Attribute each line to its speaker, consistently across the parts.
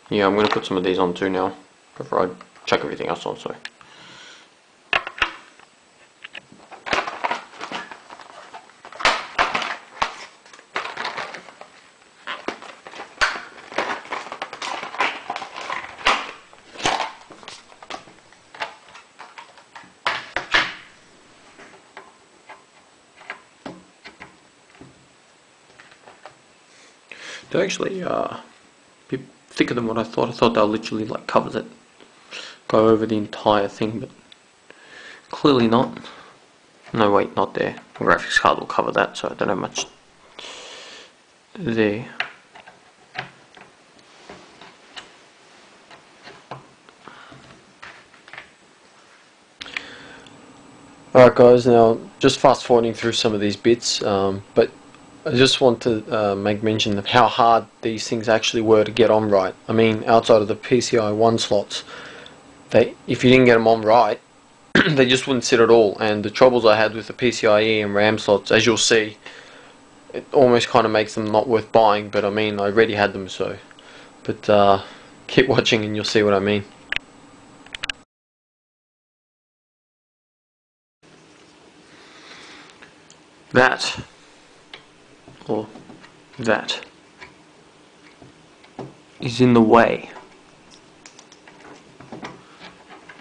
Speaker 1: yeah, I'm going to put some of these on too now before I chuck everything else on. So. They're actually be thicker than what I thought. I thought they'll literally like cover it, go over the entire thing, but clearly not. No, wait, not there. The graphics card will cover that, so I don't have much there. Alright guys, now just fast forwarding through some of these bits, but I just want to make mention of how hard these things actually were to get on right. I mean, outside of the PCI 1 slots, if you didn't get them on right, they just wouldn't sit at all. And the troubles I had with the PCIe and RAM slots, as you'll see, it almost kind of makes them not worth buying, but I mean, I already had them, so. But keep watching and you'll see what I mean. That, or that, is in the way.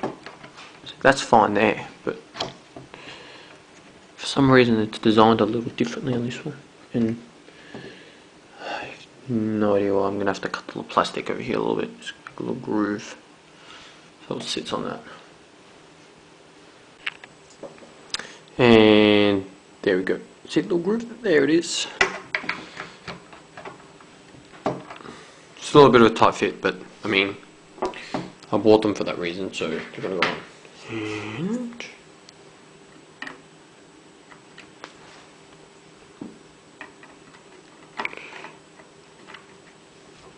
Speaker 1: So that's fine there, but for some reason it's designed a little differently on this one, and I have no idea why. I'm going to have to cut the little plastic over here a little bit, just make a little groove so it sits on that. And there we go. See the little groove? There it is. Still a bit of a tight fit, but I mean, I bought them for that reason, so they're going to go on. And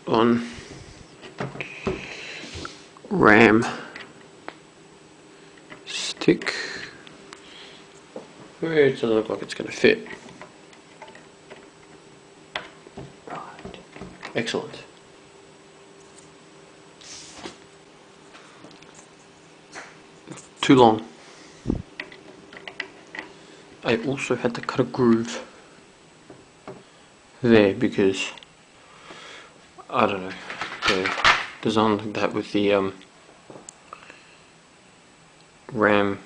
Speaker 1: on RAM stick. It doesn't look like it's going to fit. Right. Excellent. Too long. I also had to cut a groove there because I don't know, they're designed like that with the RAM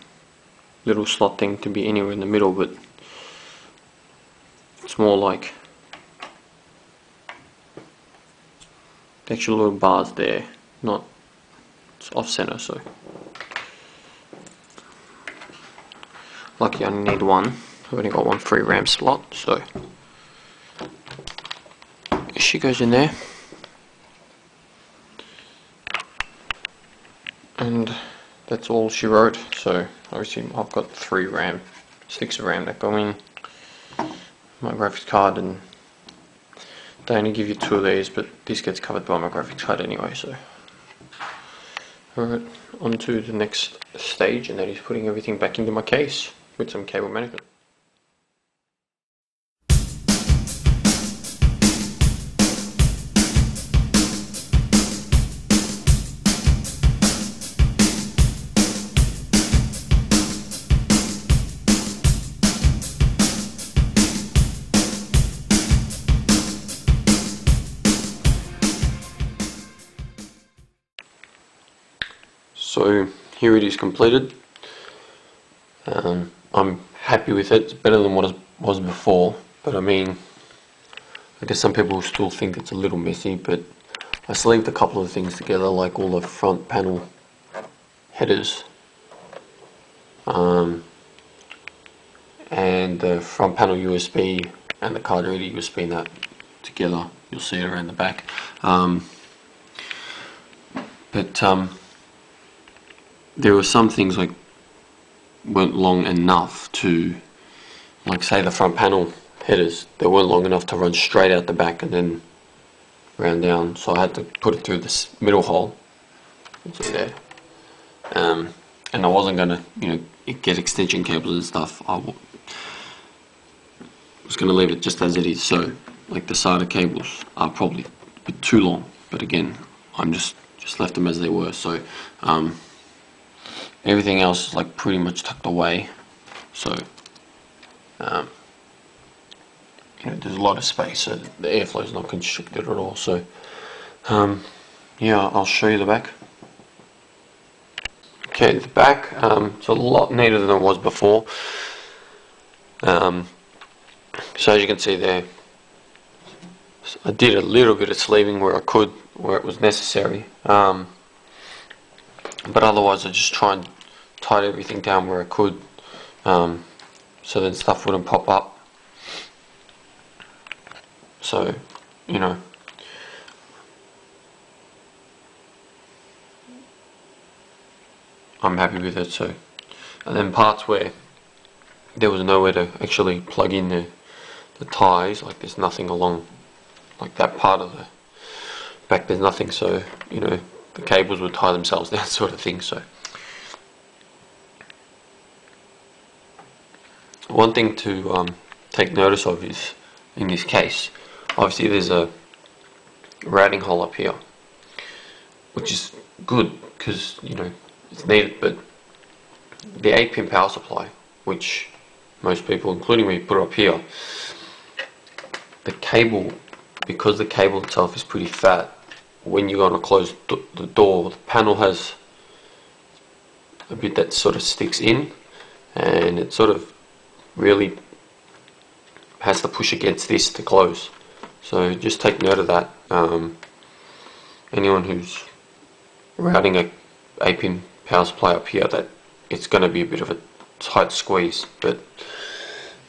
Speaker 1: little slot thing to be anywhere in the middle, but it's more like the actual little bars there, not, it's off center, so lucky I only need one. I've only got one free RAM slot, so she goes in there, and that's all she wrote. So obviously I've got 3 RAM, 6 of RAM that go in my graphics card, and they only give you 2 of these, but this gets covered by my graphics card anyway. So alright, on to the next stage, and that is putting everything back into my case with some cable management. So here it is completed. I'm happy with it. It's better than what it was before, but I mean, I guess some people still think it's a little messy, but I sleeved a couple of things together, like all the front panel headers and the front panel USB and the card reader USB, and that together. You'll see it around the back. There were some things like weren't long enough to, like say the front panel headers, they weren't long enough to run straight out the back and then round down, so I had to put it through this middle hole. You can see there. And I wasn't gonna, get extension cables and stuff. I was gonna leave it just as it is. So, like the SATA cables are probably a bit too long, but again, I'm just left them as they were. So everything else is like pretty much tucked away. So you know, there's a lot of space, so the airflow is not constricted at all. So yeah, I'll show you the back. Okay, the back, it's a lot neater than it was before. So as you can see there, I did a little bit of sleeving where I could, where it was necessary. But otherwise I just try and tighten everything down where I could, so then stuff wouldn't pop up. So, you know, I'm happy with it. So, and then parts where there was nowhere to actually plug in the ties, like there's nothing along like that part of the back, there's nothing, so you know the cables would tie themselves down, sort of thing. So one thing to take notice of is, in this case, obviously there's a routing hole up here, which is good because you know it's needed, but the 8-pin power supply, which most people, including me, put up here, the cable, because the cable itself is pretty fat, when you're going to close the door, the panel has a bit that sort of sticks in, and it sort of really has to push against this to close. So just take note of that. Anyone who's routing a 8-pin power supply up here, that it's going to be a bit of a tight squeeze, but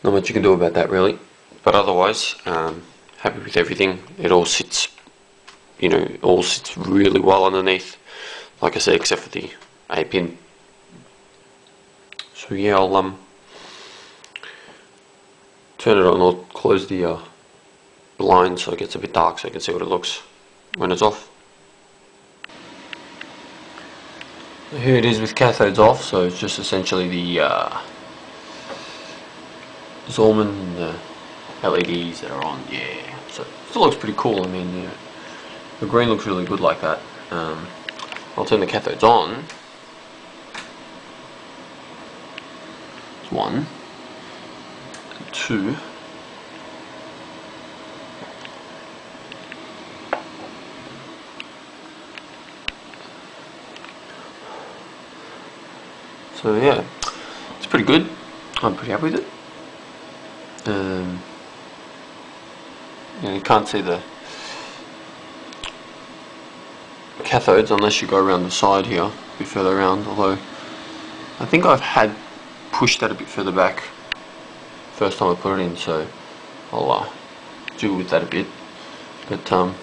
Speaker 1: not much you can do about that really. But otherwise, happy with everything. It all sits, you know, it all sits really well underneath, like I said, except for the 8-pin. So yeah, I'll turn it on. I'll close the blind so it gets a bit dark so you can see what it looks when it's off. Here it is with cathodes off, so it's just essentially the Zorman and the LEDs that are on. Yeah, so it still looks pretty cool. I mean, yeah, the green looks really good like that. I'll turn the cathodes on. It's 1 and 2. So yeah, it's pretty good. I'm pretty happy with it. You know, you can't see the cathodes unless you go around the side here, a bit further around, although I think I've had pushed that a bit further back first time I put it in, so I'll do with that a bit. But the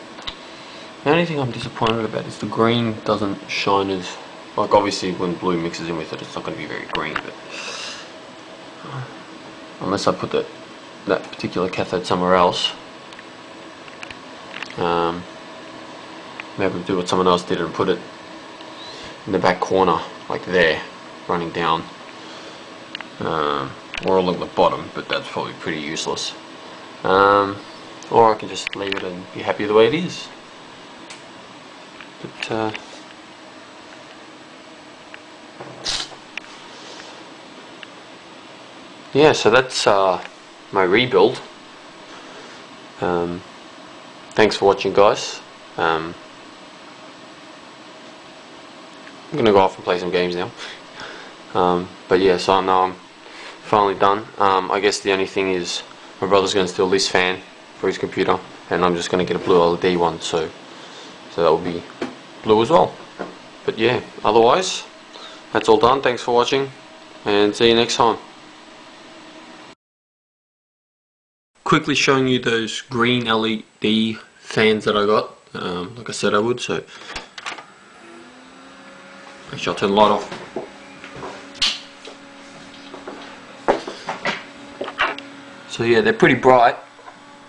Speaker 1: only thing I'm disappointed about is the green doesn't shine as, like, obviously when blue mixes in with it, it's not going to be very green, but unless I put that particular cathode somewhere else, maybe do what someone else did and put it in the back corner, like there, running down, or along the bottom, but that's probably pretty useless. Or I can just leave it and be happy the way it is. But yeah, so that's my rebuild. Thanks for watching, guys. I'm gonna go off and play some games now. But yeah, so now I'm finally done. I guess the only thing is my brother's gonna steal this fan for his computer, and I'm just gonna get a blue LED one, so that will be blue as well. But yeah, otherwise that's all done. Thanks for watching, and see you next time. Quickly showing you those green LED fans that I got, like I said I would. So actually I'll turn the light off. So yeah, they're pretty bright,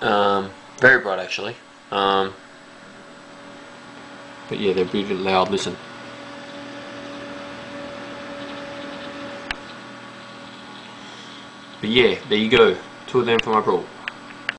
Speaker 1: very bright actually, but yeah, they're really loud. Listen. But yeah, there you go, 2 of them for my bro.